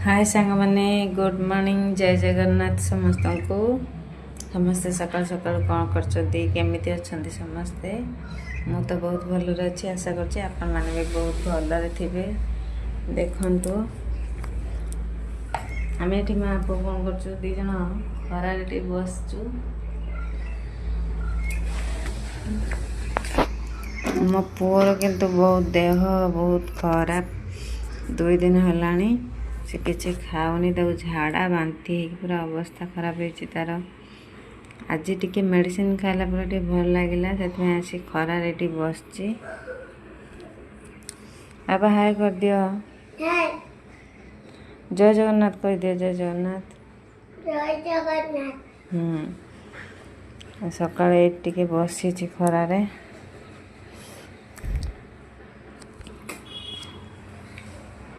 हाय सांग माने good morning जय जगन्नाथ समस्त को समस्ते सकाल सकाल कौन करमती अच्छा समस्ते मु तो बहुत भल अच्छी आशा करछि आपण माने भी बहुत भल थे देखु आम ये माँ पु कौन कर दी जन खरारे बसचु मो पुअर किंतु बहुत देह बहुत खराब 2 दिन है से किसी खाऊनी झाड़ा बांती पूरा अवस्था खराब हो तार आज टी मेडिसिन खाला पर भल लगे से आसी खरार ये बस बाबा हाय कर दियो जय जगन्नाथ कह दियो जय जगन्नाथ सकाଳେ टी बसी खरारे